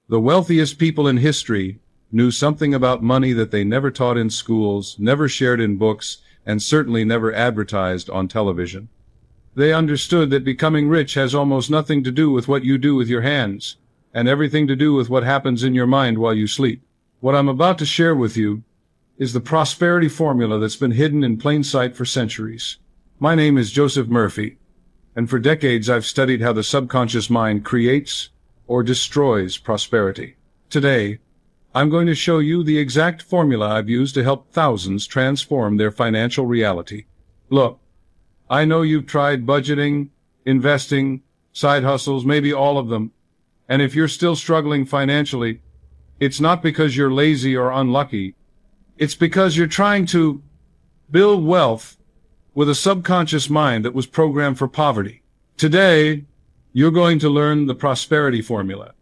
The wealthiest people in history knew something about money that they never taught in schools, never shared in books, and certainly never advertised on television. They understood that becoming rich has almost nothing to do with what you do with your hands, and everything to do with what happens in your mind while you sleep. What I'm about to share with you is the prosperity formula that's been hidden in plain sight for centuries. My name is Joseph Murphy, and for decades I've studied how the subconscious mind creates or destroys prosperity. Today, I'm going to show you the exact formula I've used to help thousands transform their financial reality. Look, I know you've tried budgeting, investing, side hustles, maybe all of them. And if you're still struggling financially, it's not because you're lazy or unlucky. It's because you're trying to build wealth with a subconscious mind that was programmed for poverty. Today, you're going to learn the prosperity formula,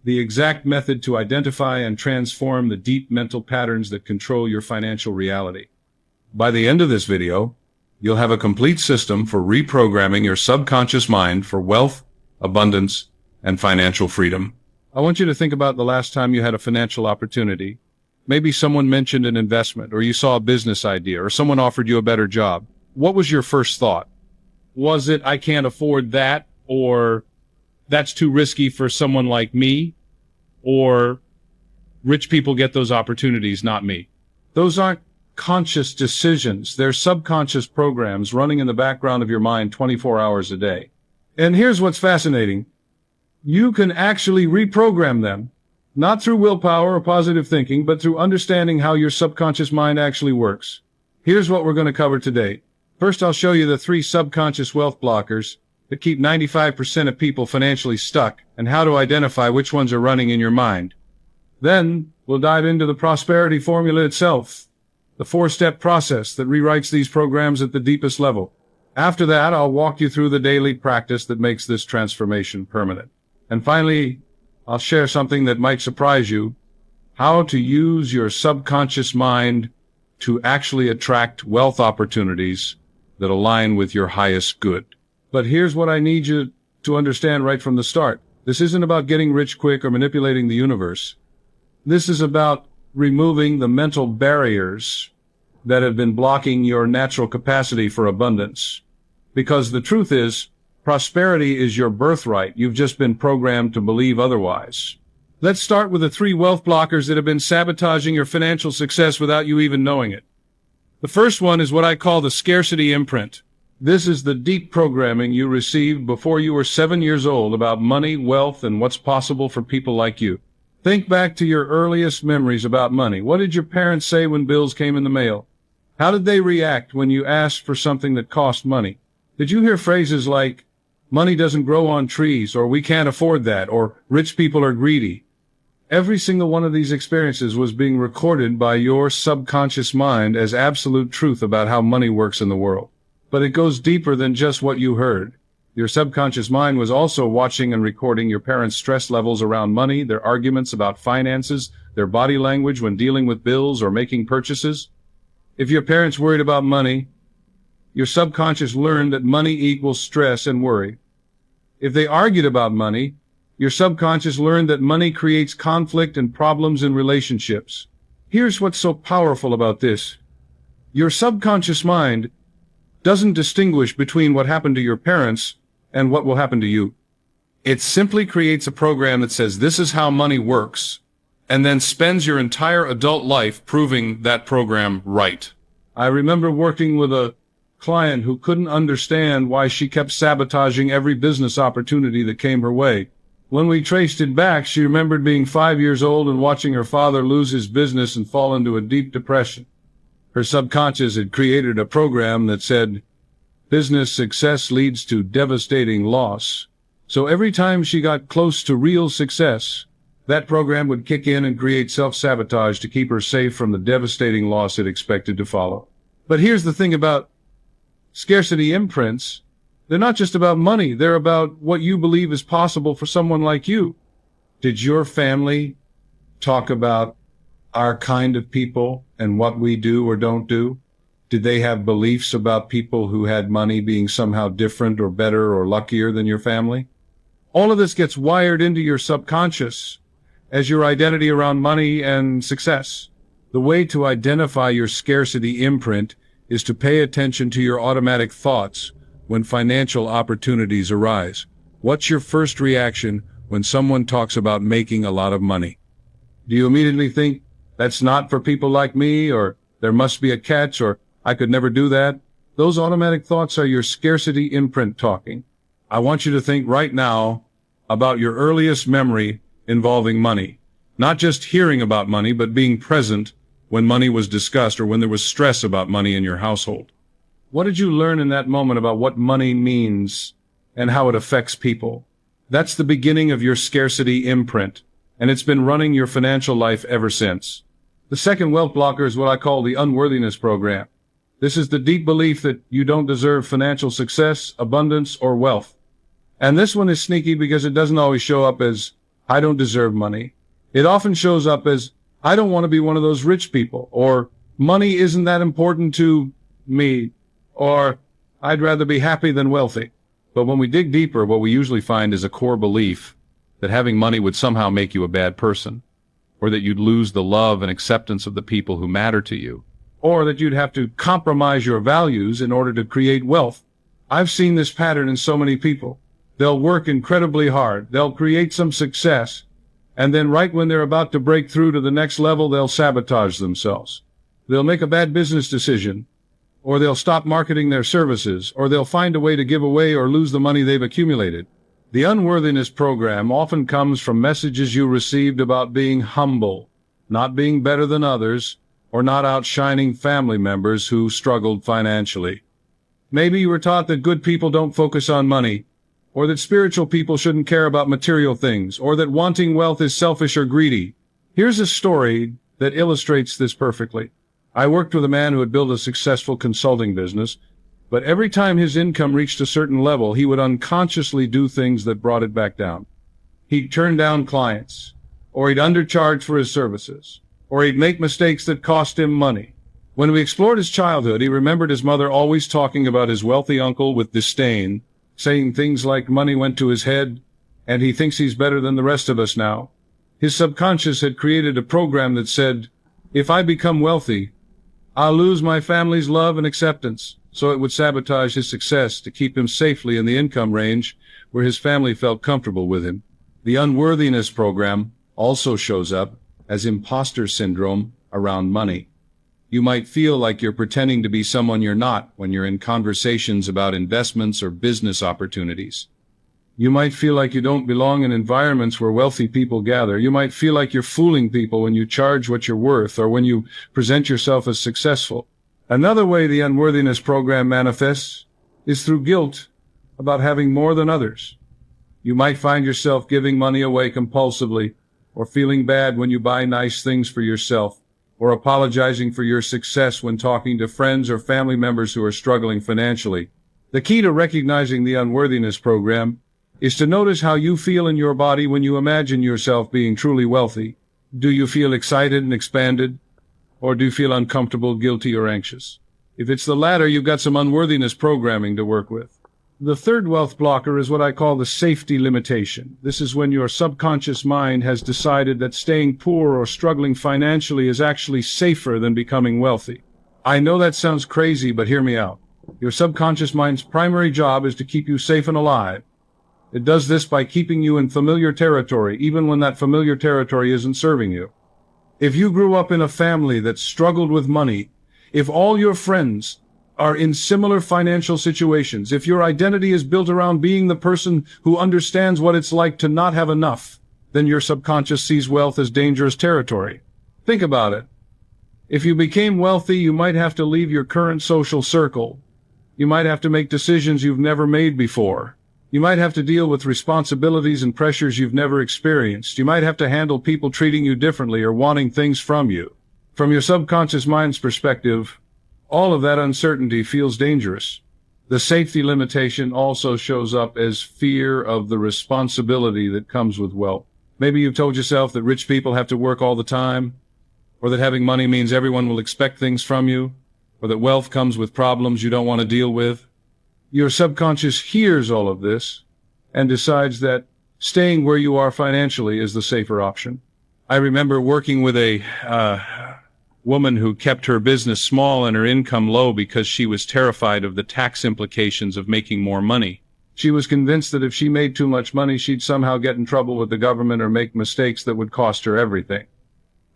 the exact method to identify and transform the deep mental patterns that control your financial reality. By the end of this video, you'll have a complete system for reprogramming your subconscious mind for wealth, abundance, and financial freedom. I want you to think about the last time you had a financial opportunity. Maybe someone mentioned an investment, or you saw a business idea, or someone offered you a better job. What was your first thought? Was it, I can't afford that, or that's too risky for someone like me, or rich people get those opportunities, not me? Those aren't conscious decisions. They're subconscious programs running in the background of your mind 24 hours a day. And here's what's fascinating. You can actually reprogram them, not through willpower or positive thinking, but through understanding how your subconscious mind actually works. Here's what we're going to cover today. First, I'll show you the 3 subconscious wealth blockers that keep 95% of people financially stuck and how to identify which ones are running in your mind. Then, we'll dive into the prosperity formula itself, the 4-step process that rewrites these programs at the deepest level. After that, I'll walk you through the daily practice that makes this transformation permanent. And finally, I'll share something that might surprise you, how to use your subconscious mind to actually attract wealth opportunities that align with your highest good. But here's what I need you to understand right from the start. This isn't about getting rich quick or manipulating the universe. This is about removing the mental barriers that have been blocking your natural capacity for abundance. Because the truth is, prosperity is your birthright. You've just been programmed to believe otherwise. Let's start with the 3 wealth blockers that have been sabotaging your financial success without you even knowing it. The first one is what I call the scarcity imprint. This is the deep programming you received before you were 7 years old about money, wealth, and what's possible for people like you. Think back to your earliest memories about money. What did your parents say when bills came in the mail? How did they react when you asked for something that cost money? Did you hear phrases like, money doesn't grow on trees, or we can't afford that, or rich people are greedy? Every single one of these experiences was being recorded by your subconscious mind as absolute truth about how money works in the world. But it goes deeper than just what you heard. Your subconscious mind was also watching and recording your parents' stress levels around money, their arguments about finances, their body language when dealing with bills or making purchases. If your parents worried about money, your subconscious learned that money equals stress and worry. If they argued about money, your subconscious learned that money creates conflict and problems in relationships. Here's what's so powerful about this. Your subconscious mind doesn't distinguish between what happened to your parents and what will happen to you. It simply creates a program that says this is how money works, and then spends your entire adult life proving that program right. I remember working with a client who couldn't understand why she kept sabotaging every business opportunity that came her way. When we traced it back, she remembered being 5 years old and watching her father lose his business and fall into a deep depression. Her subconscious had created a program that said, business success leads to devastating loss. So every time she got close to real success, that program would kick in and create self-sabotage to keep her safe from the devastating loss it expected to follow. But here's the thing about scarcity imprints. They're not just about money. They're about what you believe is possible for someone like you. Did your family talk about our kind of people and what we do or don't do? Did they have beliefs about people who had money being somehow different or better or luckier than your family? All of this gets wired into your subconscious. as your identity around money and success. The way to identify your scarcity imprint is to pay attention to your automatic thoughts when financial opportunities arise. What's your first reaction when someone talks about making a lot of money? Do you immediately think, that's not for people like me, or there must be a catch, or I could never do that? Those automatic thoughts are your scarcity imprint talking. I want you to think right now about your earliest memory involving money. Not just hearing about money, but being present when money was discussed or when there was stress about money in your household. What did you learn in that moment about what money means and how it affects people? That's the beginning of your scarcity imprint, and it's been running your financial life ever since. The second wealth blocker is what I call the unworthiness program. This is the deep belief that you don't deserve financial success, abundance, or wealth. And this one is sneaky because it doesn't always show up as, I don't deserve money. It often shows up as, I don't want to be one of those rich people, or money isn't that important to me, or I'd rather be happy than wealthy. But when we dig deeper, what we usually find is a core belief that having money would somehow make you a bad person, or that you'd lose the love and acceptance of the people who matter to you, or that you'd have to compromise your values in order to create wealth. I've seen this pattern in so many people. They'll work incredibly hard, they'll create some success, and then right when they're about to break through to the next level, they'll sabotage themselves. They'll make a bad business decision, or they'll stop marketing their services, or they'll find a way to give away or lose the money they've accumulated. The unworthiness program often comes from messages you received about being humble, not being better than others, or not outshining family members who struggled financially. Maybe you were taught that good people don't focus on money, or that spiritual people shouldn't care about material things, or that wanting wealth is selfish or greedy. Here's a story that illustrates this perfectly. I worked with a man who had built a successful consulting business, but every time his income reached a certain level, he would unconsciously do things that brought it back down. He'd turn down clients, or he'd undercharge for his services, or he'd make mistakes that cost him money. When we explored his childhood, he remembered his mother always talking about his wealthy uncle with disdain, saying things like money went to his head, and he thinks he's better than the rest of us now. His subconscious had created a program that said, if I become wealthy, I'll lose my family's love and acceptance, so it would sabotage his success to keep him safely in the income range where his family felt comfortable with him. The unworthiness program also shows up as imposter syndrome around money. You might feel like you're pretending to be someone you're not when you're in conversations about investments or business opportunities. You might feel like you don't belong in environments where wealthy people gather. You might feel like you're fooling people when you charge what you're worth or when you present yourself as successful. Another way the unworthiness program manifests is through guilt about having more than others. You might find yourself giving money away compulsively, or feeling bad when you buy nice things for yourself, or apologizing for your success when talking to friends or family members who are struggling financially. The key to recognizing the unworthiness program is to notice how you feel in your body when you imagine yourself being truly wealthy. Do you feel excited and expanded? Or do you feel uncomfortable, guilty, or anxious? If it's the latter, you've got some unworthiness programming to work with. The third wealth blocker is what I call the safety limitation. This is when your subconscious mind has decided that staying poor or struggling financially is actually safer than becoming wealthy. I know that sounds crazy, but hear me out. Your subconscious mind's primary job is to keep you safe and alive. It does this by keeping you in familiar territory, even when that familiar territory isn't serving you. If you grew up in a family that struggled with money, if all your friends are in similar financial situations, if your identity is built around being the person who understands what it's like to not have enough, then your subconscious sees wealth as dangerous territory. Think about it. If you became wealthy, you might have to leave your current social circle. You might have to make decisions you've never made before. You might have to deal with responsibilities and pressures you've never experienced. You might have to handle people treating you differently or wanting things from you. From your subconscious mind's perspective, all of that uncertainty feels dangerous. The safety limitation also shows up as fear of the responsibility that comes with wealth. Maybe you've told yourself that rich people have to work all the time, or that having money means everyone will expect things from you, or that wealth comes with problems you don't want to deal with. Your subconscious hears all of this and decides that staying where you are financially is the safer option. I remember working with a woman who kept her business small and her income low because she was terrified of the tax implications of making more money. She was convinced that if she made too much money, she'd somehow get in trouble with the government or make mistakes that would cost her everything.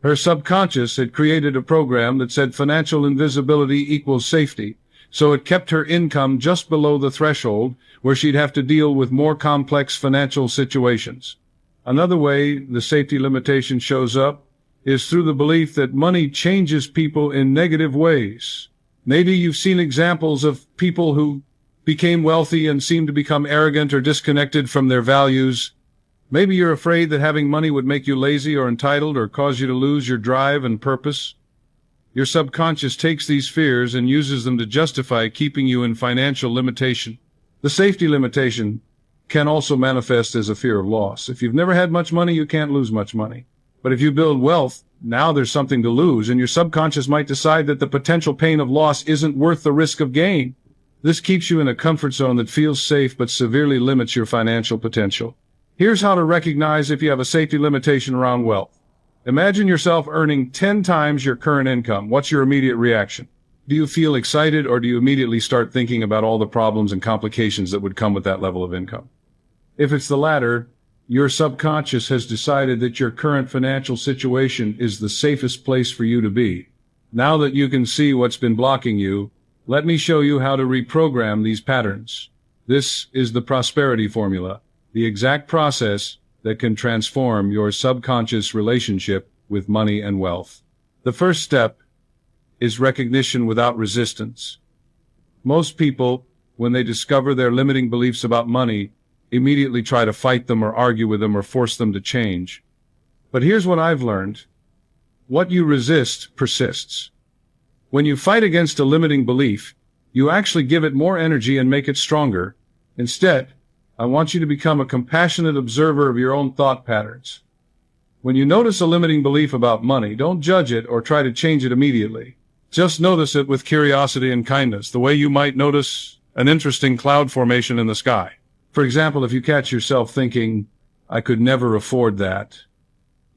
Her subconscious had created a program that said financial invisibility equals safety, so it kept her income just below the threshold where she'd have to deal with more complex financial situations. Another way the safety limitation shows up is through the belief that money changes people in negative ways. Maybe you've seen examples of people who became wealthy and seemed to become arrogant or disconnected from their values. Maybe you're afraid that having money would make you lazy or entitled or cause you to lose your drive and purpose. Your subconscious takes these fears and uses them to justify keeping you in financial limitation. The safety limitation can also manifest as a fear of loss. If you've never had much money, you can't lose much money. But if you build wealth, now there's something to lose, and your subconscious might decide that the potential pain of loss isn't worth the risk of gain. This keeps you in a comfort zone that feels safe but severely limits your financial potential. Here's how to recognize if you have a safety limitation around wealth. Imagine yourself earning 10 times your current income. What's your immediate reaction? Do you feel excited, or do you immediately start thinking about all the problems and complications that would come with that level of income? If it's the latter, your subconscious has decided that your current financial situation is the safest place for you to be. Now that you can see what's been blocking you, let me show you how to reprogram these patterns. This is the prosperity formula, the exact process that can transform your subconscious relationship with money and wealth. The first step is recognition without resistance. Most people, when they discover their limiting beliefs about money, immediately try to fight them or argue with them or force them to change. But here's what I've learned. What you resist persists. When you fight against a limiting belief, you actually give it more energy and make it stronger. Instead, I want you to become a compassionate observer of your own thought patterns. When you notice a limiting belief about money, don't judge it or try to change it immediately. Just notice it with curiosity and kindness, the way you might notice an interesting cloud formation in the sky. For example, if you catch yourself thinking, I could never afford that,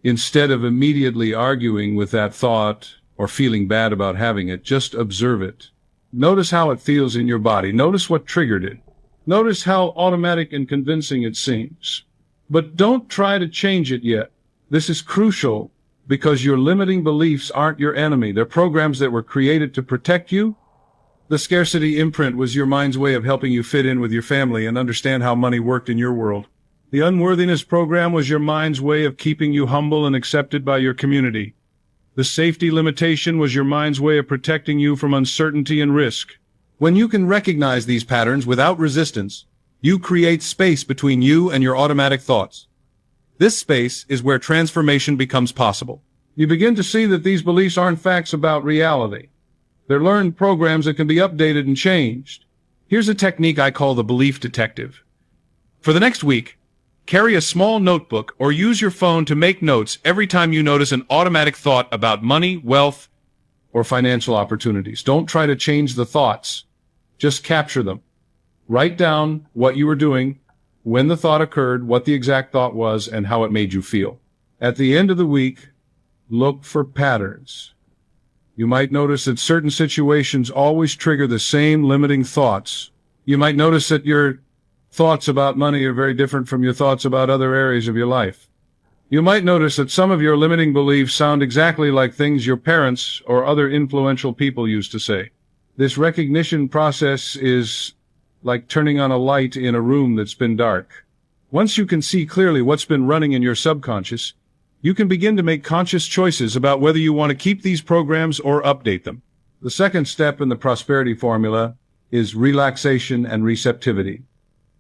instead of immediately arguing with that thought or feeling bad about having it, just observe it. Notice how it feels in your body. Notice what triggered it. Notice how automatic and convincing it seems. But don't try to change it yet. This is crucial because your limiting beliefs aren't your enemy. They're programs that were created to protect you. The scarcity imprint was your mind's way of helping you fit in with your family and understand how money worked in your world. The unworthiness program was your mind's way of keeping you humble and accepted by your community. The safety limitation was your mind's way of protecting you from uncertainty and risk. When you can recognize these patterns without resistance, you create space between you and your automatic thoughts. This space is where transformation becomes possible. You begin to see that these beliefs aren't facts about reality. They're learned programs that can be updated and changed. Here's a technique I call the belief detective. For the next week, carry a small notebook or use your phone to make notes every time you notice an automatic thought about money, wealth, or financial opportunities. Don't try to change the thoughts. Just capture them. Write down what you were doing, when the thought occurred, what the exact thought was, and how it made you feel. At the end of the week, look for patterns. You might notice that certain situations always trigger the same limiting thoughts. You might notice that your thoughts about money are very different from your thoughts about other areas of your life. You might notice that some of your limiting beliefs sound exactly like things your parents or other influential people used to say. This recognition process is like turning on a light in a room that's been dark. Once you can see clearly what's been running in your subconscious, you can begin to make conscious choices about whether you want to keep these programs or update them. The second step in the prosperity formula is relaxation and receptivity.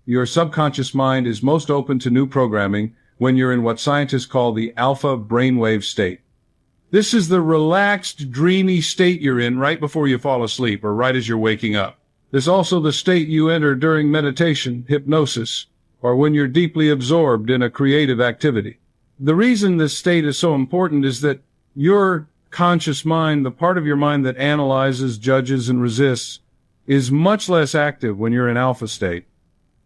Your subconscious mind is most open to new programming when you're in what scientists call the alpha brainwave state. This is the relaxed, dreamy state you're in right before you fall asleep or right as you're waking up. This is also the state you enter during meditation, hypnosis, or when you're deeply absorbed in a creative activity. The reason this state is so important is that your conscious mind, the part of your mind that analyzes, judges, and resists, is much less active when you're in alpha state.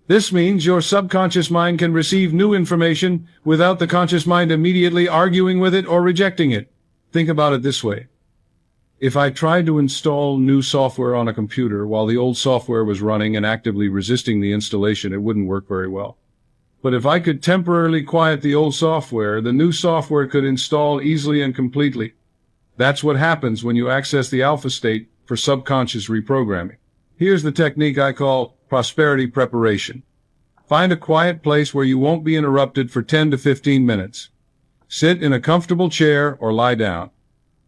This means your subconscious mind can receive new information without the conscious mind immediately arguing with it or rejecting it. Think about it this way. If I tried to install new software on a computer while the old software was running and actively resisting the installation, it wouldn't work very well. But if I could temporarily quiet the old software, the new software could install easily and completely. That's what happens when you access the alpha state for subconscious reprogramming. Here's the technique I call prosperity preparation. Find a quiet place where you won't be interrupted for 10 to 15 minutes. Sit in a comfortable chair or lie down.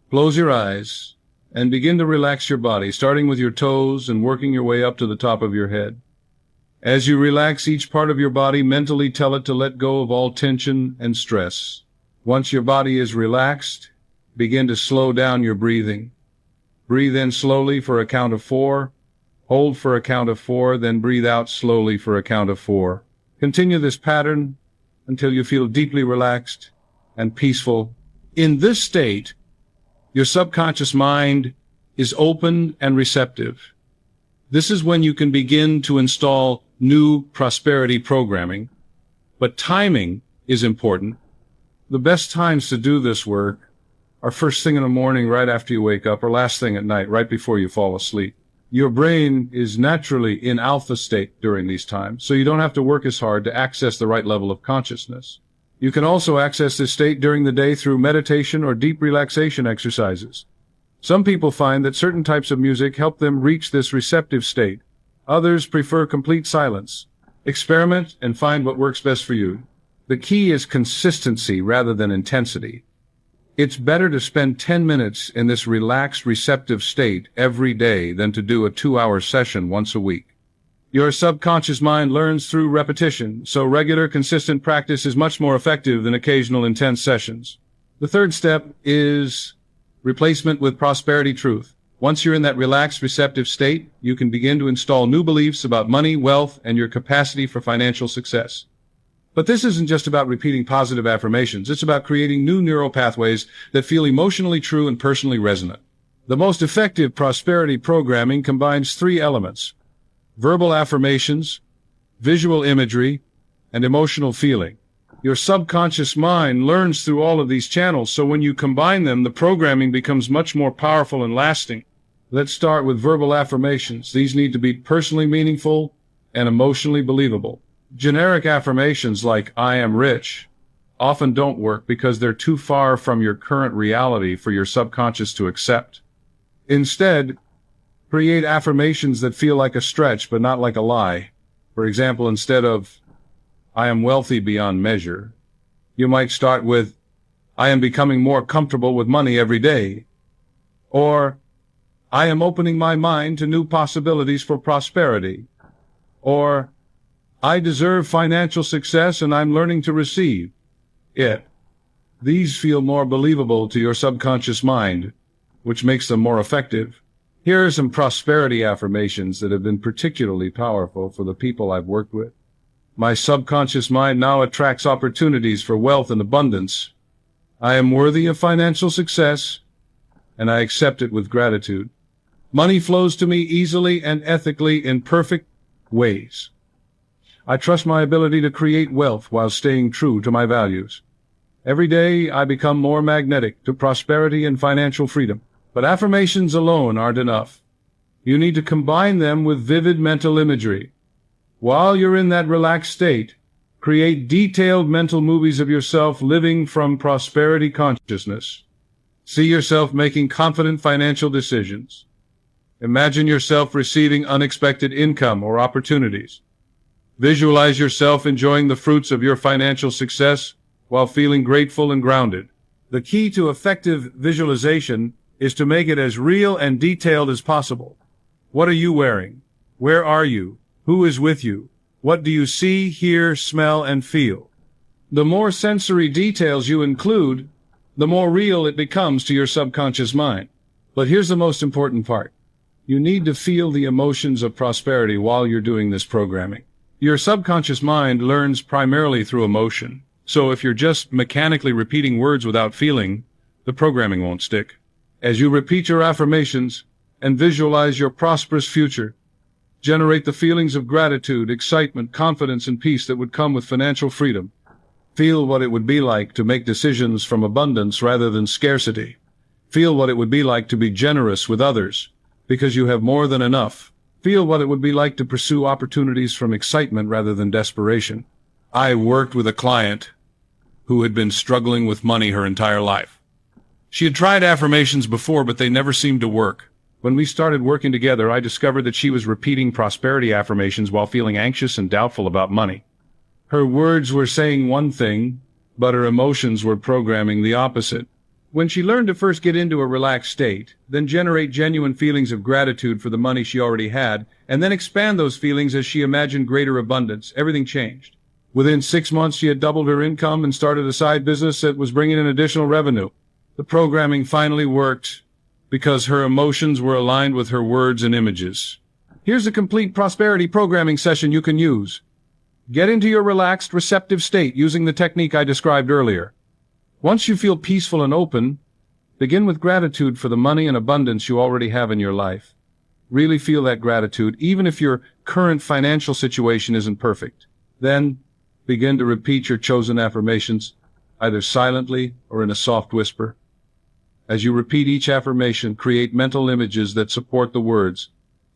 Close your eyes and begin to relax your body, starting with your toes and working your way up to the top of your head. As you relax each part of your body, mentally tell it to let go of all tension and stress. Once your body is relaxed, begin to slow down your breathing. Breathe in slowly for a count of 4. Hold for a count of 4, then breathe out slowly for a count of 4. Continue this pattern until you feel deeply relaxed and peaceful. In this state, your subconscious mind is open and receptive. This is when you can begin to install new prosperity programming. But timing is important. The best times to do this work are first thing in the morning right after you wake up, or last thing at night right before you fall asleep. Your brain is naturally in alpha state during these times, so you don't have to work as hard to access the right level of consciousness. You can also access this state during the day through meditation or deep relaxation exercises. Some people find that certain types of music help them reach this receptive state. Others prefer complete silence. Experiment and find what works best for you. The key is consistency rather than intensity. It's better to spend 10 minutes in this relaxed, receptive state every day than to do a 2-hour session once a week. Your subconscious mind learns through repetition, so regular, consistent practice is much more effective than occasional intense sessions. The third step is replacement with prosperity truth. Once you're in that relaxed, receptive state, you can begin to install new beliefs about money, wealth, and your capacity for financial success. But this isn't just about repeating positive affirmations. It's about creating new neural pathways that feel emotionally true and personally resonant. The most effective prosperity programming combines 3 elements: verbal affirmations, visual imagery, and emotional feeling. Your subconscious mind learns through all of these channels, so when you combine them, the programming becomes much more powerful and lasting. Let's start with verbal affirmations. These need to be personally meaningful and emotionally believable. Generic affirmations like "I am rich" often don't work because they're too far from your current reality for your subconscious to accept. Instead, create affirmations that feel like a stretch but not like a lie. For example, instead of "I am wealthy beyond measure," you might start with "I am becoming more comfortable with money every day," or "I am opening my mind to new possibilities for prosperity," or "I deserve financial success and I'm learning to receive it." These feel more believable to your subconscious mind, which makes them more effective. Here are some prosperity affirmations that have been particularly powerful for the people I've worked with. My subconscious mind now attracts opportunities for wealth and abundance. I am worthy of financial success, and I accept it with gratitude. Money flows to me easily and ethically in perfect ways. I trust my ability to create wealth while staying true to my values. Every day, I become more magnetic to prosperity and financial freedom. But affirmations alone aren't enough. You need to combine them with vivid mental imagery. While you're in that relaxed state, create detailed mental movies of yourself living from prosperity consciousness. See yourself making confident financial decisions. Imagine yourself receiving unexpected income or opportunities. Visualize yourself enjoying the fruits of your financial success while feeling grateful and grounded. The key to effective visualization is to make it as real and detailed as possible. What are you wearing? Where are you? Who is with you? What do you see, hear, smell, and feel? The more sensory details you include, the more real it becomes to your subconscious mind. But here's the most important part. You need to feel the emotions of prosperity while you're doing this programming. Your subconscious mind learns primarily through emotion. So if you're just mechanically repeating words without feeling, the programming won't stick. As you repeat your affirmations and visualize your prosperous future, Generate the feelings of gratitude, excitement, confidence, and peace that would come with financial freedom. Feel what it would be like to make decisions from abundance rather than scarcity. Feel what it would be like to be generous with others, because you have more than enough. Feel what it would be like to pursue opportunities from excitement rather than desperation. I worked with a client who had been struggling with money her entire life. She had tried affirmations before, but they never seemed to work. When we started working together, I discovered that she was repeating prosperity affirmations while feeling anxious and doubtful about money. Her words were saying one thing, but her emotions were programming the opposite. When she learned to first get into a relaxed state, then generate genuine feelings of gratitude for the money she already had, and then expand those feelings as she imagined greater abundance, everything changed. Within 6 months, she had doubled her income and started a side business that was bringing in additional revenue. The programming finally worked because her emotions were aligned with her words and images. Here's a complete prosperity programming session you can use. Get into your relaxed, receptive state using the technique I described earlier. Once you feel peaceful and open, begin with gratitude for the money and abundance you already have in your life. Really feel that gratitude, even if your current financial situation isn't perfect. Then, begin to repeat your chosen affirmations, either silently or in a soft whisper. As you repeat each affirmation, create mental images that support the words.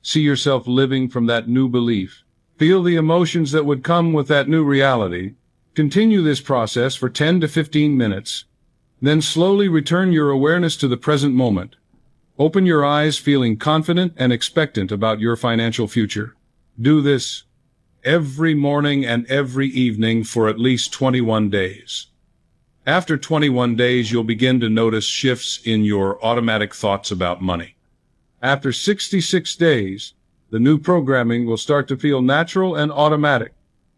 See yourself living from that new belief. Feel the emotions that would come with that new reality. Continue this process for 10 to 15 minutes. Then slowly return your awareness to the present moment. Open your eyes feeling confident and expectant about your financial future. Do this every morning and every evening for at least 21 days. After 21 days, you'll begin to notice shifts in your automatic thoughts about money. After 66 days, the new programming will start to feel natural and automatic.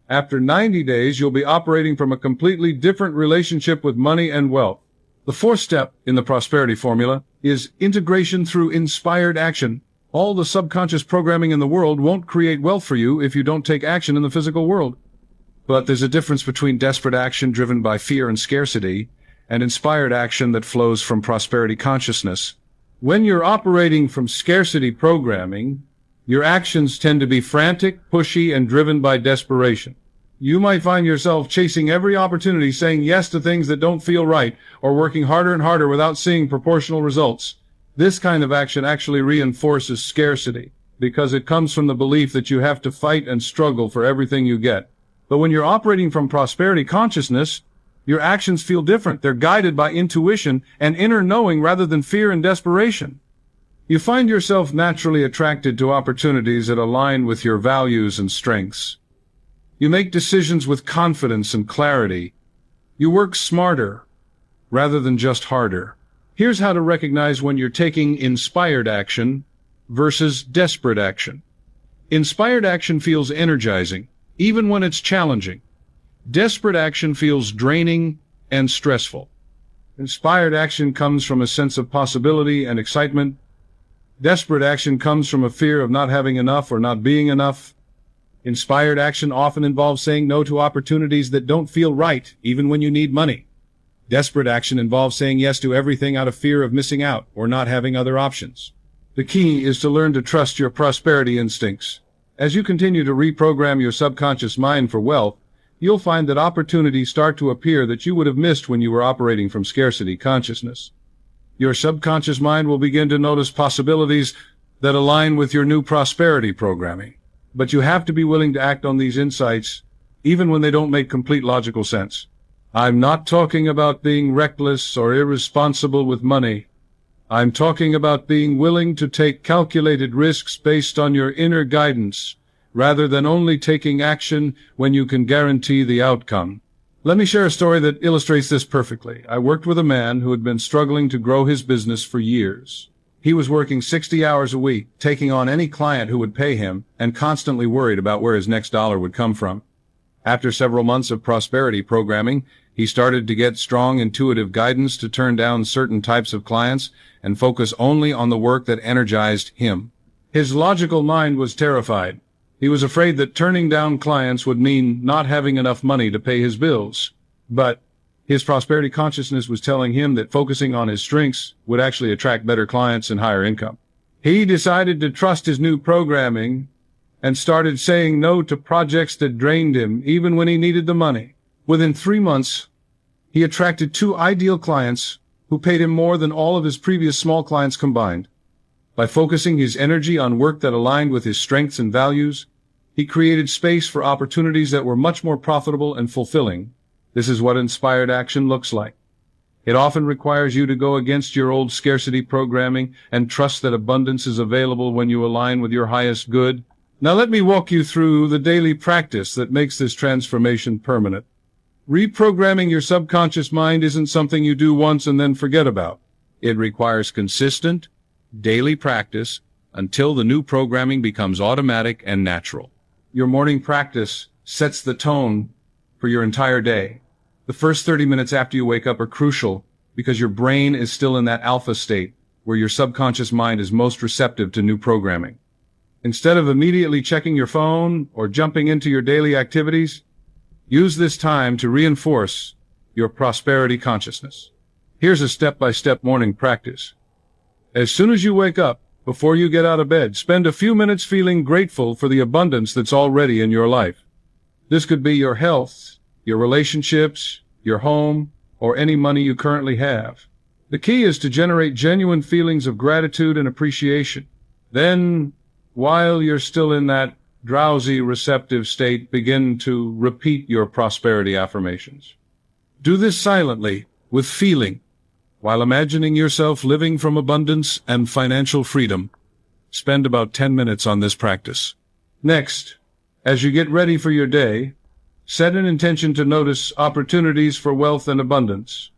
After 90 days, you'll be operating from a completely different relationship with money and wealth. The fourth step in the prosperity formula is integration through inspired action. All the subconscious programming in the world won't create wealth for you if you don't take action in the physical world. But there's a difference between desperate action driven by fear and scarcity and inspired action that flows from prosperity consciousness. When you're operating from scarcity programming, your actions tend to be frantic, pushy, and driven by desperation. You might find yourself chasing every opportunity, saying yes to things that don't feel right, or working harder and harder without seeing proportional results. This kind of action actually reinforces scarcity, because it comes from the belief that you have to fight and struggle for everything you get. But when you're operating from prosperity consciousness, your actions feel different. They're guided by intuition and inner knowing rather than fear and desperation. You find yourself naturally attracted to opportunities that align with your values and strengths. You make decisions with confidence and clarity. You work smarter rather than just harder. Here's how to recognize when you're taking inspired action versus desperate action. Inspired action feels energizing, even when it's challenging. Desperate action feels draining and stressful. Inspired action comes from a sense of possibility and excitement. Desperate action comes from a fear of not having enough or not being enough. Inspired action often involves saying no to opportunities that don't feel right, even when you need money. Desperate action involves saying yes to everything out of fear of missing out or not having other options. The key is to learn to trust your prosperity instincts. As you continue to reprogram your subconscious mind for wealth, you'll find that opportunities start to appear that you would have missed when you were operating from scarcity consciousness. Your subconscious mind will begin to notice possibilities that align with your new prosperity programming. But you have to be willing to act on these insights, even when they don't make complete logical sense. I'm not talking about being reckless or irresponsible with money. I'm talking about being willing to take calculated risks based on your inner guidance, rather than only taking action when you can guarantee the outcome. Let me share a story that illustrates this perfectly. I worked with a man who had been struggling to grow his business for years. He was working 60 hours a week, taking on any client who would pay him, and constantly worried about where his next dollar would come from. After several months of prosperity programming, he started to get strong intuitive guidance to turn down certain types of clients and focus only on the work that energized him. His logical mind was terrified. He was afraid that turning down clients would mean not having enough money to pay his bills. But his prosperity consciousness was telling him that focusing on his strengths would actually attract better clients and higher income. He decided to trust his new programming and started saying no to projects that drained him even when he needed the money. Within 3 months, he attracted 2 ideal clients who paid him more than all of his previous small clients combined. By focusing his energy on work that aligned with his strengths and values, he created space for opportunities that were much more profitable and fulfilling. This is what inspired action looks like. It often requires you to go against your old scarcity programming and trust that abundance is available when you align with your highest good. Now let me walk you through the daily practice that makes this transformation permanent. Reprogramming your subconscious mind isn't something you do once and then forget about. It requires consistent, daily practice until the new programming becomes automatic and natural. Your morning practice sets the tone for your entire day. The first 30 minutes after you wake up are crucial because your brain is still in that alpha state where your subconscious mind is most receptive to new programming. Instead of immediately checking your phone or jumping into your daily activities, use this time to reinforce your prosperity consciousness. Here's a step-by-step morning practice. As soon as you wake up, before you get out of bed, spend a few minutes feeling grateful for the abundance that's already in your life. This could be your health, your relationships, your home, or any money you currently have. The key is to generate genuine feelings of gratitude and appreciation. Then, while you're still in that drowsy, receptive state, begin to repeat your prosperity affirmations. Do this silently, with feeling, while imagining yourself living from abundance and financial freedom. Spend about 10 minutes on this practice. Next, as you get ready for your day, set an intention to notice opportunities for wealth and abundance.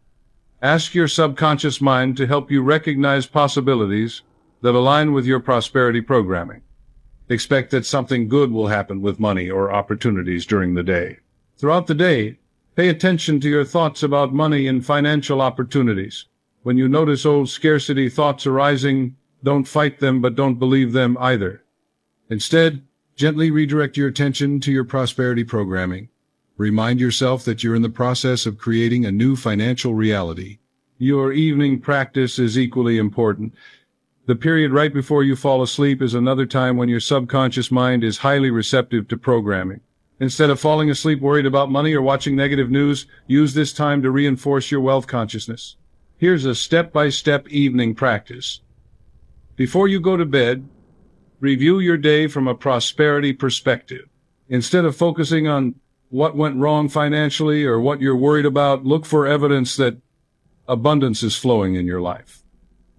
Ask your subconscious mind to help you recognize possibilities that align with your prosperity programming. Expect that something good will happen with money or opportunities during the day. Throughout the day, pay attention to your thoughts about money and financial opportunities. When you notice old scarcity thoughts arising, don't fight them, but don't believe them either. Instead, gently redirect your attention to your prosperity programming. Remind yourself that you're in the process of creating a new financial reality. Your evening practice is equally important. The period right before you fall asleep is another time when your subconscious mind is highly receptive to programming. Instead of falling asleep worried about money or watching negative news, use this time to reinforce your wealth consciousness. Here's a step-by-step evening practice. Before you go to bed, review your day from a prosperity perspective. Instead of focusing on what went wrong financially or what you're worried about, look for evidence that abundance is flowing in your life.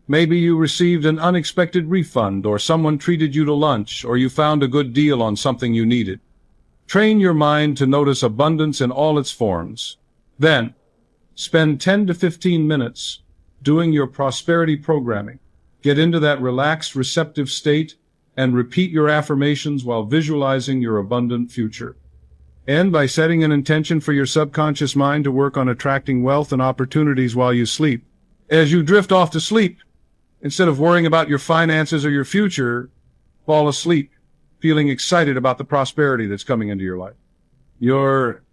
Maybe you received an unexpected refund, or someone treated you to lunch, or you found a good deal on something you needed. Train your mind to notice abundance in all its forms. Then, spend 10 to 15 minutes doing your prosperity programming. Get into that relaxed, receptive state and repeat your affirmations while visualizing your abundant future. End by setting an intention for your subconscious mind to work on attracting wealth and opportunities while you sleep. As you drift off to sleep, instead of worrying about your finances or your future, fall asleep, feeling excited about the prosperity that's coming into your life. Your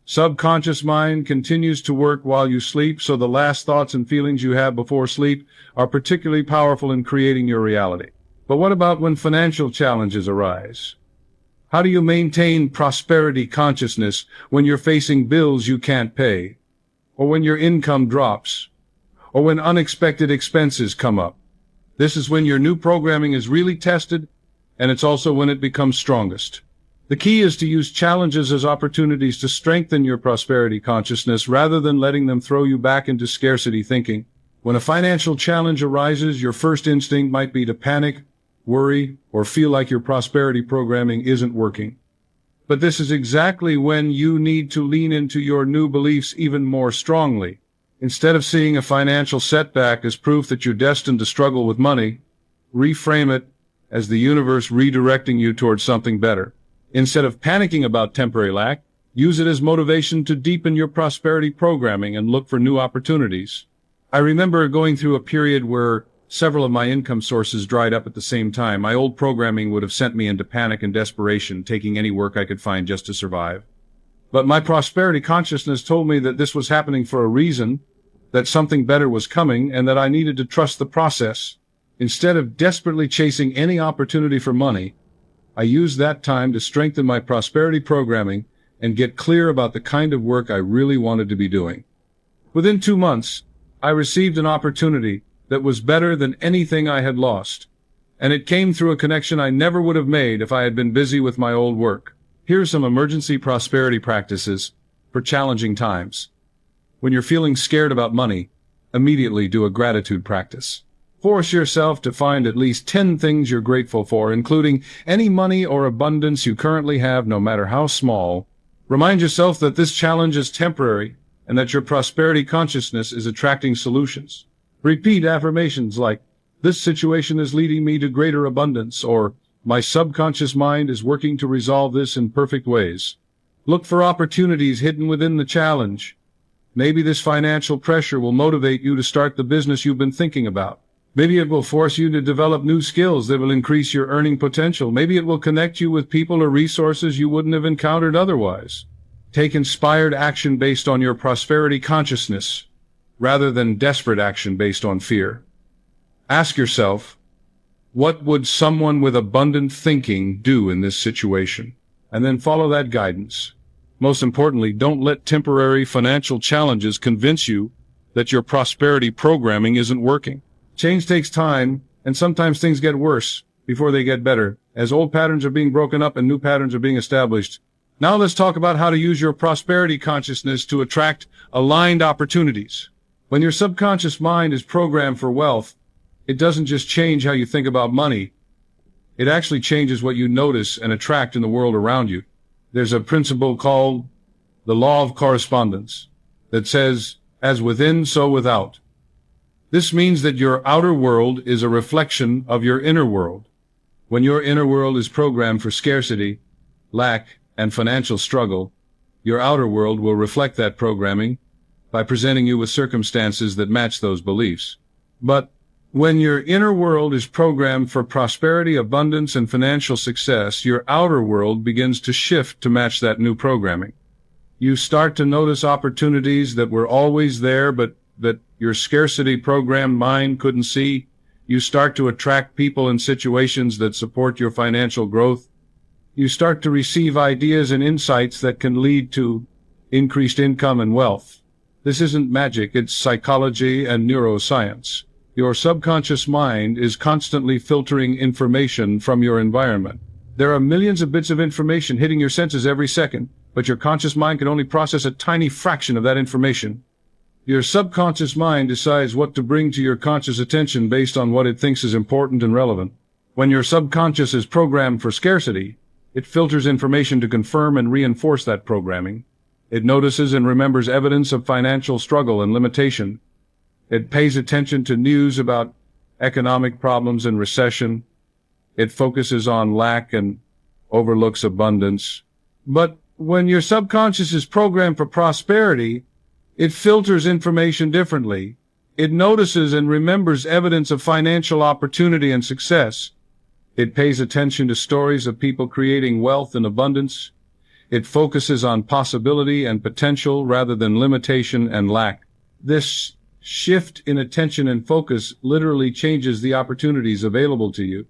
subconscious mind continues to work while you sleep, so the last thoughts and feelings you have before sleep are particularly powerful in creating your reality. But what about when financial challenges arise? How do you maintain prosperity consciousness when you're facing bills you can't pay, or when your income drops, or when unexpected expenses come up? This is when your new programming is really tested, and it's also when it becomes strongest. The key is to use challenges as opportunities to strengthen your prosperity consciousness rather than letting them throw you back into scarcity thinking. When a financial challenge arises, your first instinct might be to panic, worry, or feel like your prosperity programming isn't working. But this is exactly when you need to lean into your new beliefs even more strongly. Instead of seeing a financial setback as proof that you're destined to struggle with money, reframe it as the universe redirecting you towards something better. Instead of panicking about temporary lack, use it as motivation to deepen your prosperity programming and look for new opportunities. I remember going through a period where several of my income sources dried up at the same time. My old programming would have sent me into panic and desperation, taking any work I could find just to survive. But my prosperity consciousness told me that this was happening for a reason, that something better was coming, and that I needed to trust the process. Instead of desperately chasing any opportunity for money, I used that time to strengthen my prosperity programming and get clear about the kind of work I really wanted to be doing. Within 2 months, I received an opportunity that was better than anything I had lost. And it came through a connection I never would have made if I had been busy with my old work. Here are some emergency prosperity practices for challenging times. When you're feeling scared about money, immediately do a gratitude practice. Force yourself to find at least 10 things you're grateful for, including any money or abundance you currently have, no matter how small. Remind yourself that this challenge is temporary and that your prosperity consciousness is attracting solutions. Repeat affirmations like, "This situation is leading me to greater abundance," or "My subconscious mind is working to resolve this in perfect ways." Look for opportunities hidden within the challenge. Maybe this financial pressure will motivate you to start the business you've been thinking about. Maybe it will force you to develop new skills that will increase your earning potential. Maybe it will connect you with people or resources you wouldn't have encountered otherwise. Take inspired action based on your prosperity consciousness, rather than desperate action based on fear. Ask yourself, what would someone with abundant thinking do in this situation? And then follow that guidance. Most importantly, don't let temporary financial challenges convince you that your prosperity programming isn't working. Change takes time, and sometimes things get worse before they get better, as old patterns are being broken up and new patterns are being established. Now let's talk about how to use your prosperity consciousness to attract aligned opportunities. When your subconscious mind is programmed for wealth, it doesn't just change how you think about money. It actually changes what you notice and attract in the world around you. There's a principle called the law of correspondence that says, as within, so without. This means that your outer world is a reflection of your inner world. When your inner world is programmed for scarcity, lack, and financial struggle, your outer world will reflect that programming by presenting you with circumstances that match those beliefs. But when your inner world is programmed for prosperity, abundance, and financial success, your outer world begins to shift to match that new programming. You start to notice opportunities that were always there, but that your scarcity-programmed mind couldn't see. You start to attract people and situations that support your financial growth. You start to receive ideas and insights that can lead to increased income and wealth. This isn't magic, it's psychology and neuroscience. Your subconscious mind is constantly filtering information from your environment. There are millions of bits of information hitting your senses every second, but your conscious mind can only process a tiny fraction of that information. Your subconscious mind decides what to bring to your conscious attention based on what it thinks is important and relevant. When your subconscious is programmed for scarcity, it filters information to confirm and reinforce that programming. It notices and remembers evidence of financial struggle and limitation. It pays attention to news about economic problems and recession. It focuses on lack and overlooks abundance. But when your subconscious is programmed for prosperity, it filters information differently. It notices and remembers evidence of financial opportunity and success. It pays attention to stories of people creating wealth and abundance. It focuses on possibility and potential rather than limitation and lack. This shift in attention and focus literally changes the opportunities available to you.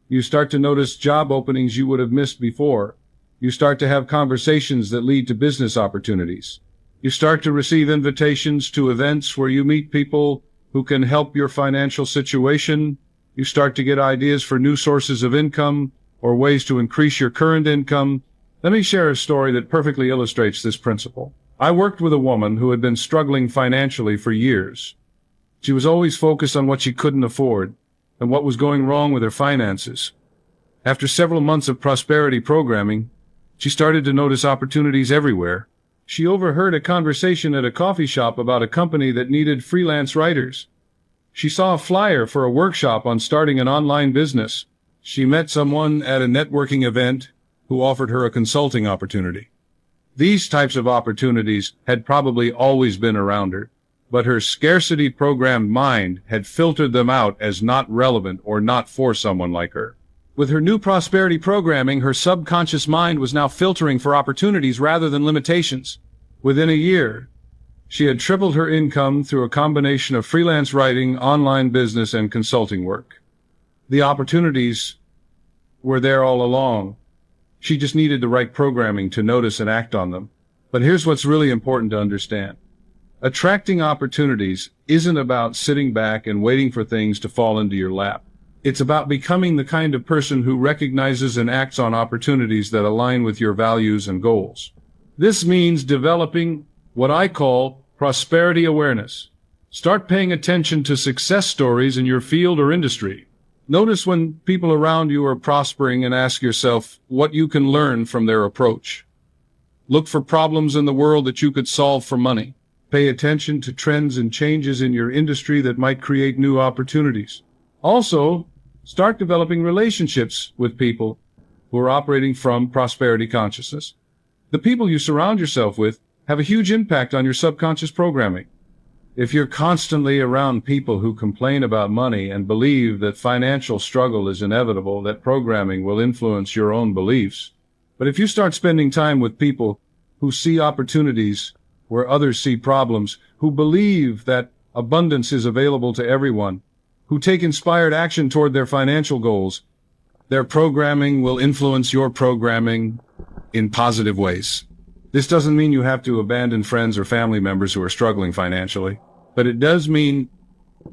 You start to notice job openings you would have missed before. You start to have conversations that lead to business opportunities. You start to receive invitations to events where you meet people who can help your financial situation. You start to get ideas for new sources of income or ways to increase your current income. Let me share a story that perfectly illustrates this principle. I worked with a woman who had been struggling financially for years. She was always focused on what she couldn't afford and what was going wrong with her finances. After several months of prosperity programming, she started to notice opportunities everywhere. She overheard a conversation at a coffee shop about a company that needed freelance writers. She saw a flyer for a workshop on starting an online business. She met someone at a networking event who offered her a consulting opportunity. These types of opportunities had probably always been around her, but her scarcity-programmed mind had filtered them out as not relevant or not for someone like her. With her new prosperity programming, her subconscious mind was now filtering for opportunities rather than limitations. Within a year, she had tripled her income through a combination of freelance writing, online business, and consulting work. The opportunities were there all along. She just needed the right programming to notice and act on them. But here's what's really important to understand. Attracting opportunities isn't about sitting back and waiting for things to fall into your lap. It's about becoming the kind of person who recognizes and acts on opportunities that align with your values and goals. This means developing what I call prosperity awareness. Start paying attention to success stories in your field or industry. Notice when people around you are prospering and ask yourself what you can learn from their approach. Look for problems in the world that you could solve for money. Pay attention to trends and changes in your industry that might create new opportunities. Also, start developing relationships with people who are operating from prosperity consciousness. The people you surround yourself with have a huge impact on your subconscious programming. If you're constantly around people who complain about money and believe that financial struggle is inevitable, that programming will influence your own beliefs. But if you start spending time with people who see opportunities where others see problems, who believe that abundance is available to everyone, who take inspired action toward their financial goals, their programming will influence your programming in positive ways. This doesn't mean you have to abandon friends or family members who are struggling financially, but it does mean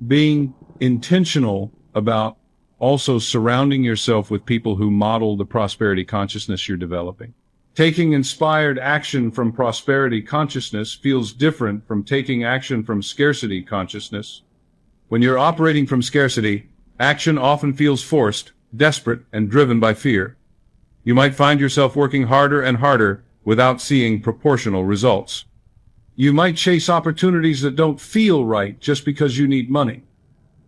being intentional about also surrounding yourself with people who model the prosperity consciousness you're developing. Taking inspired action from prosperity consciousness feels different from taking action from scarcity consciousness. When you're operating from scarcity, action often feels forced, desperate, and driven by fear. You might find yourself working harder and harder without seeing proportional results. You might chase opportunities that don't feel right just because you need money.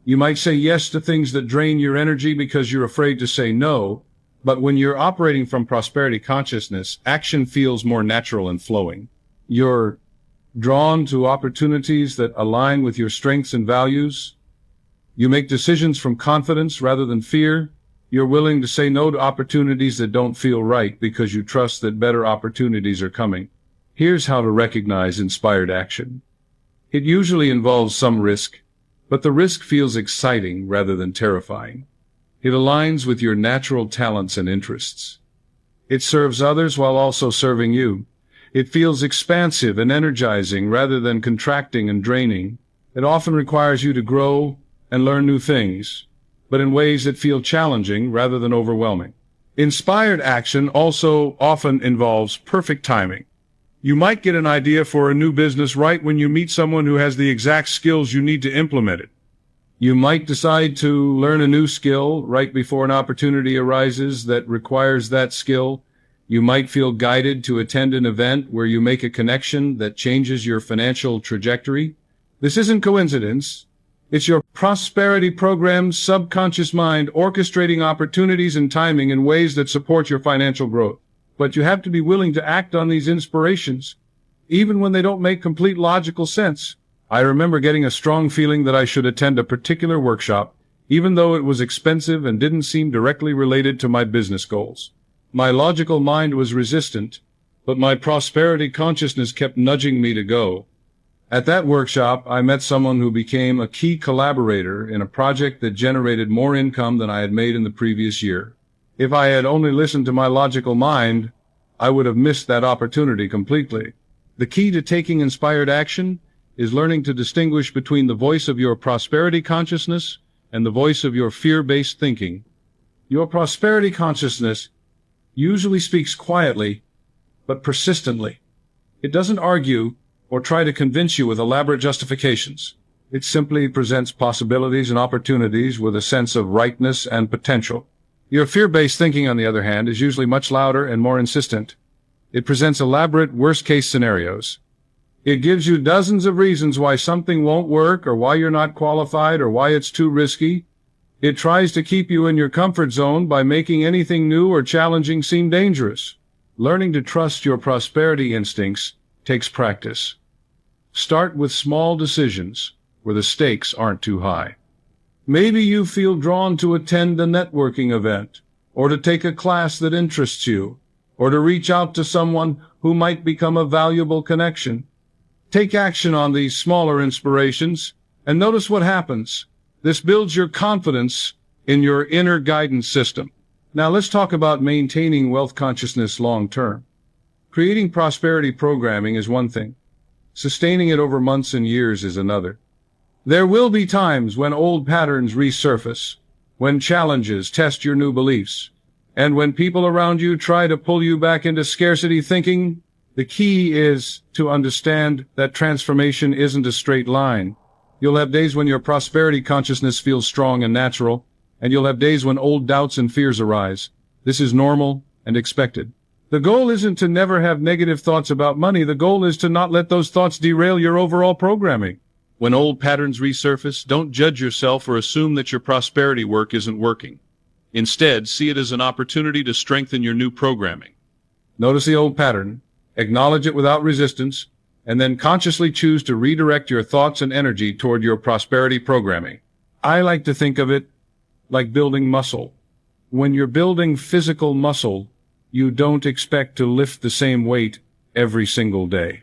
You might say yes to things that drain your energy because you're afraid to say no. But when you're operating from prosperity consciousness, action feels more natural and flowing. You're drawn to opportunities that align with your strengths and values. You make decisions from confidence rather than fear. You're willing to say no to opportunities that don't feel right because you trust that better opportunities are coming. Here's how to recognize inspired action. It usually involves some risk, but the risk feels exciting rather than terrifying. It aligns with your natural talents and interests. It serves others while also serving you. It feels expansive and energizing rather than contracting and draining. It often requires you to grow and learn new things, but in ways that feel challenging rather than overwhelming. Inspired action also often involves perfect timing. You might get an idea for a new business right when you meet someone who has the exact skills you need to implement it. You might decide to learn a new skill right before an opportunity arises that requires that skill. You might feel guided to attend an event where you make a connection that changes your financial trajectory. This isn't coincidence. It's your prosperity program's subconscious mind orchestrating opportunities and timing in ways that support your financial growth. But you have to be willing to act on these inspirations, even when they don't make complete logical sense. I remember getting a strong feeling that I should attend a particular workshop, even though it was expensive and didn't seem directly related to my business goals. My logical mind was resistant, but my prosperity consciousness kept nudging me to go. At that workshop, I met someone who became a key collaborator in a project that generated more income than I had made in the previous year. If I had only listened to my logical mind, I would have missed that opportunity completely. The key to taking inspired action is learning to distinguish between the voice of your prosperity consciousness and the voice of your fear-based thinking. Your prosperity consciousness usually speaks quietly, but persistently. It doesn't argue or try to convince you with elaborate justifications. It simply presents possibilities and opportunities with a sense of rightness and potential. Your fear-based thinking, on the other hand, is usually much louder and more insistent. It presents elaborate worst-case scenarios. It gives you dozens of reasons why something won't work or why you're not qualified or why it's too risky. It tries to keep you in your comfort zone by making anything new or challenging seem dangerous. Learning to trust your prosperity instincts takes practice. Start with small decisions where the stakes aren't too high. Maybe you feel drawn to attend a networking event, or to take a class that interests you, or to reach out to someone who might become a valuable connection. Take action on these smaller inspirations and notice what happens. This builds your confidence in your inner guidance system. Now let's talk about maintaining wealth consciousness long term. Creating prosperity programming is one thing. Sustaining it over months and years is another. There will be times when old patterns resurface, when challenges test your new beliefs, and when people around you try to pull you back into scarcity thinking. The key is to understand that transformation isn't a straight line. You'll have days when your prosperity consciousness feels strong and natural, and you'll have days when old doubts and fears arise. This is normal and expected. The goal isn't to never have negative thoughts about money. The goal is to not let those thoughts derail your overall programming. When old patterns resurface, don't judge yourself or assume that your prosperity work isn't working. Instead, see it as an opportunity to strengthen your new programming. Notice the old pattern, acknowledge it without resistance, and then consciously choose to redirect your thoughts and energy toward your prosperity programming. I like to think of it like building muscle. When you're building physical muscle, you don't expect to lift the same weight every single day.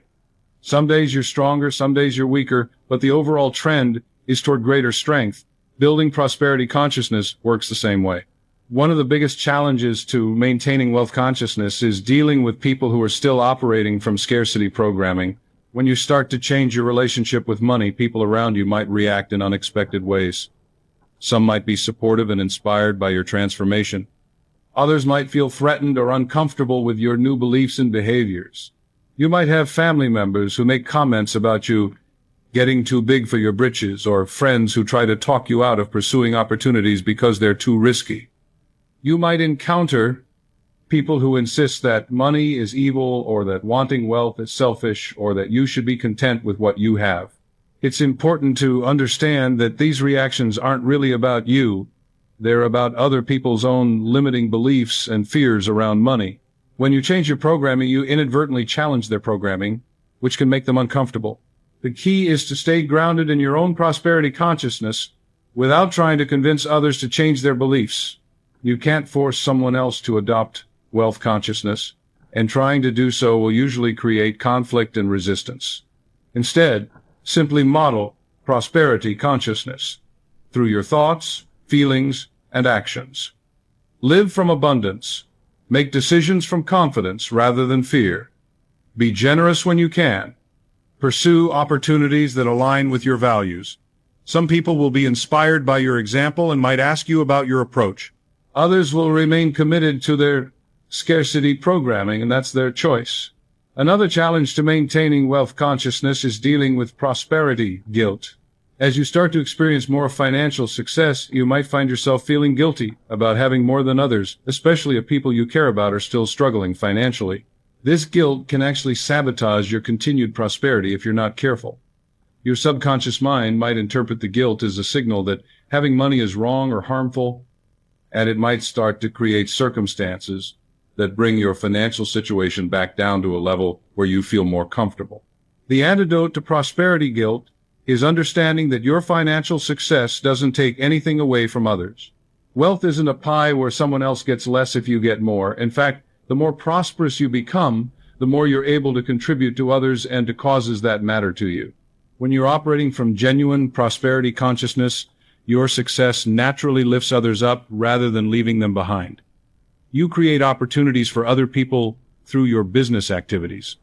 Some days you're stronger, some days you're weaker, but the overall trend is toward greater strength. Building prosperity consciousness works the same way. One of the biggest challenges to maintaining wealth consciousness is dealing with people who are still operating from scarcity programming. When you start to change your relationship with money, people around you might react in unexpected ways. Some might be supportive and inspired by your transformation. Others might feel threatened or uncomfortable with your new beliefs and behaviors. You might have family members who make comments about you getting too big for your britches, or friends who try to talk you out of pursuing opportunities because they're too risky. You might encounter people who insist that money is evil, or that wanting wealth is selfish, or that you should be content with what you have. It's important to understand that these reactions aren't really about you. They're about other people's own limiting beliefs and fears around money. When you change your programming, you inadvertently challenge their programming, which can make them uncomfortable. The key is to stay grounded in your own prosperity consciousness without trying to convince others to change their beliefs. You can't force someone else to adopt wealth consciousness, and trying to do so will usually create conflict and resistance. Instead, simply model prosperity consciousness through your thoughts, feelings, and actions. Live from abundance. Make decisions from confidence rather than fear. Be generous when you can. Pursue opportunities that align with your values. Some people will be inspired by your example and might ask you about your approach. Others will remain committed to their scarcity programming, and that's their choice. Another challenge to maintaining wealth consciousness is dealing with prosperity guilt. As you start to experience more financial success, you might find yourself feeling guilty about having more than others, especially if people you care about are still struggling financially. This guilt can actually sabotage your continued prosperity if you're not careful. Your subconscious mind might interpret the guilt as a signal that having money is wrong or harmful, and it might start to create circumstances that bring your financial situation back down to a level where you feel more comfortable. The antidote to prosperity guilt is understanding that your financial success doesn't take anything away from others. Wealth isn't a pie where someone else gets less if you get more. In fact, the more prosperous you become, the more you're able to contribute to others and to causes that matter to you. When you're operating from genuine prosperity consciousness, your success naturally lifts others up rather than leaving them behind. You create opportunities for other people through your business activities.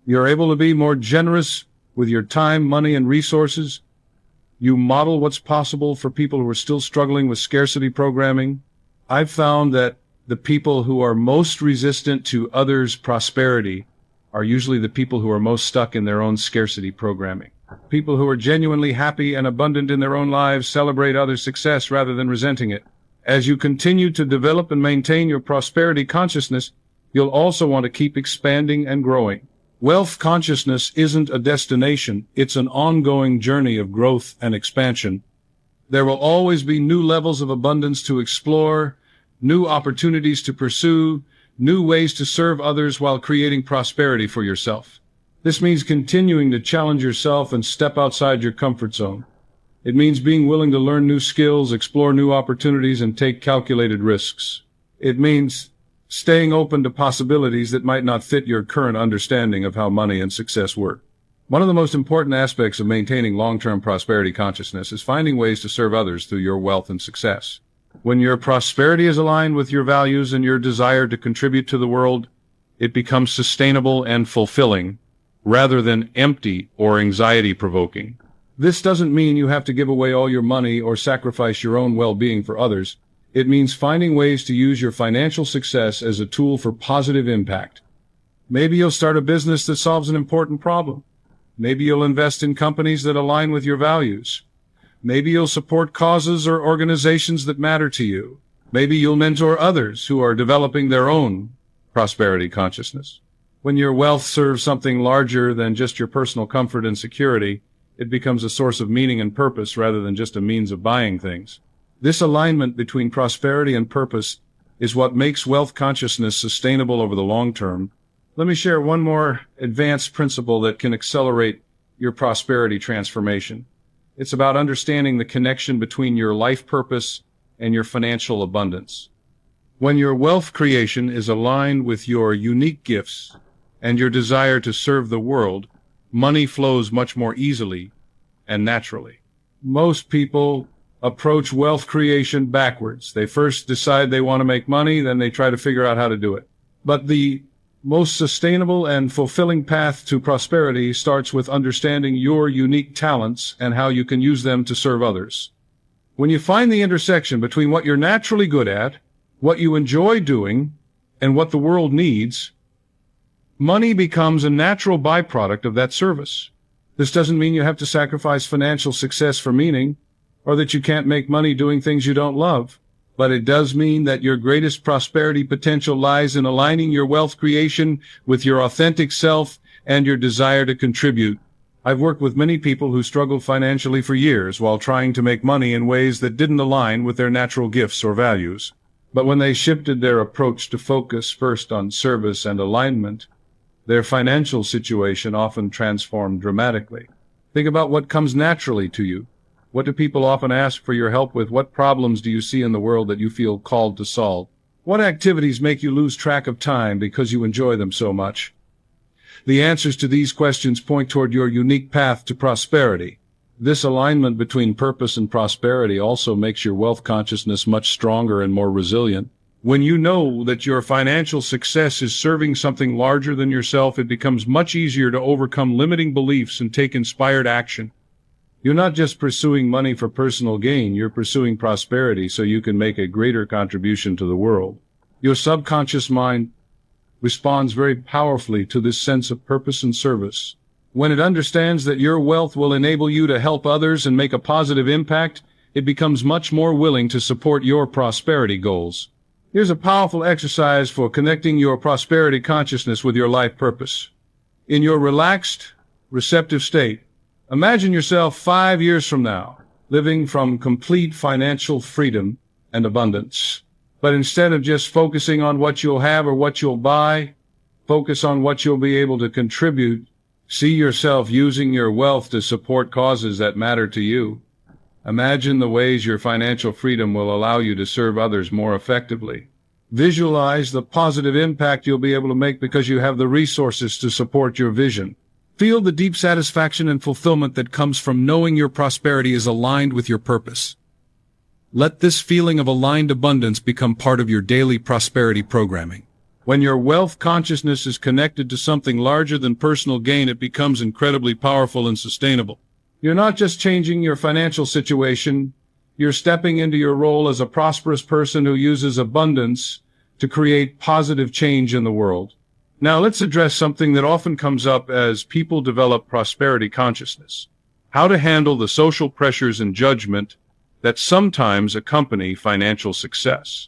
You're able to be more generous with your time, money, and resources. You model what's possible for people who are still struggling with scarcity programming. I've found that the people who are most resistant to others' prosperity are usually the people who are most stuck in their own scarcity programming. People who are genuinely happy and abundant in their own lives celebrate others' success rather than resenting it. As you continue to develop and maintain your prosperity consciousness, you'll also want to keep expanding and growing. Wealth consciousness isn't a destination, it's an ongoing journey of growth and expansion. There will always be new levels of abundance to explore, new opportunities to pursue, new ways to serve others while creating prosperity for yourself. This means continuing to challenge yourself and step outside your comfort zone. It means being willing to learn new skills, explore new opportunities, and take calculated risks. It means staying open to possibilities that might not fit your current understanding of how money and success work. One of the most important aspects of maintaining long-term prosperity consciousness is finding ways to serve others through your wealth and success. When your prosperity is aligned with your values and your desire to contribute to the world, it becomes sustainable and fulfilling, rather than empty or anxiety-provoking. This doesn't mean you have to give away all your money or sacrifice your own well-being for others. It means finding ways to use your financial success as a tool for positive impact. Maybe you'll start a business that solves an important problem. Maybe you'll invest in companies that align with your values. Maybe you'll support causes or organizations that matter to you. Maybe you'll mentor others who are developing their own prosperity consciousness. When your wealth serves something larger than just your personal comfort and security, it becomes a source of meaning and purpose rather than just a means of buying things. This alignment between prosperity and purpose is what makes wealth consciousness sustainable over the long term. Let me share one more advanced principle that can accelerate your prosperity transformation. It's about understanding the connection between your life purpose and your financial abundance. When your wealth creation is aligned with your unique gifts and your desire to serve the world, money flows much more easily and naturally. Most people approach wealth creation backwards. They first decide they want to make money, then they try to figure out how to do it. But the most sustainable and fulfilling path to prosperity starts with understanding your unique talents and how you can use them to serve others. When you find the intersection between what you're naturally good at, what you enjoy doing, and what the world needs, money becomes a natural byproduct of that service. This doesn't mean you have to sacrifice financial success for meaning, or that you can't make money doing things you don't love. But it does mean that your greatest prosperity potential lies in aligning your wealth creation with your authentic self and your desire to contribute. I've worked with many people who struggled financially for years while trying to make money in ways that didn't align with their natural gifts or values. But when they shifted their approach to focus first on service and alignment, their financial situation often transformed dramatically. Think about what comes naturally to you. What do people often ask for your help with? What problems do you see in the world that you feel called to solve? What activities make you lose track of time because you enjoy them so much? The answers to these questions point toward your unique path to prosperity. This alignment between purpose and prosperity also makes your wealth consciousness much stronger and more resilient. When you know that your financial success is serving something larger than yourself, it becomes much easier to overcome limiting beliefs and take inspired action. You're not just pursuing money for personal gain, you're pursuing prosperity so you can make a greater contribution to the world. Your subconscious mind responds very powerfully to this sense of purpose and service. When it understands that your wealth will enable you to help others and make a positive impact, it becomes much more willing to support your prosperity goals. Here's a powerful exercise for connecting your prosperity consciousness with your life purpose. In your relaxed, receptive state, imagine yourself 5 years from now, living from complete financial freedom and abundance. But instead of just focusing on what you'll have or what you'll buy, focus on what you'll be able to contribute. See yourself using your wealth to support causes that matter to you. Imagine the ways your financial freedom will allow you to serve others more effectively. Visualize the positive impact you'll be able to make because you have the resources to support your vision. Feel the deep satisfaction and fulfillment that comes from knowing your prosperity is aligned with your purpose. Let this feeling of aligned abundance become part of your daily prosperity programming. When your wealth consciousness is connected to something larger than personal gain, it becomes incredibly powerful and sustainable. You're not just changing your financial situation, you're stepping into your role as a prosperous person who uses abundance to create positive change in the world. Now let's address something that often comes up as people develop prosperity consciousness: how to handle the social pressures and judgment that sometimes accompany financial success.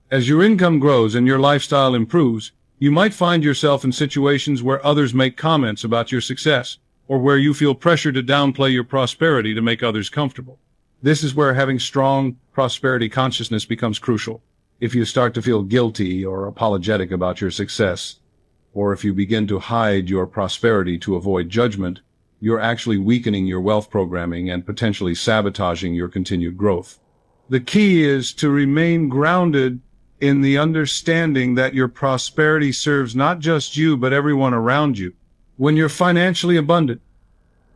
As your income grows and your lifestyle improves, you might find yourself in situations where others make comments about your success, or where you feel pressure to downplay your prosperity to make others comfortable. This is where having strong prosperity consciousness becomes crucial. If you start to feel guilty or apologetic about your success, or if you begin to hide your prosperity to avoid judgment, you're actually weakening your wealth programming and potentially sabotaging your continued growth. The key is to remain grounded in the understanding that your prosperity serves not just you, but everyone around you. When you're financially abundant,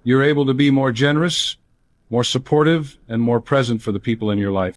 you're able to be more generous, more supportive, and more present for the people in your life.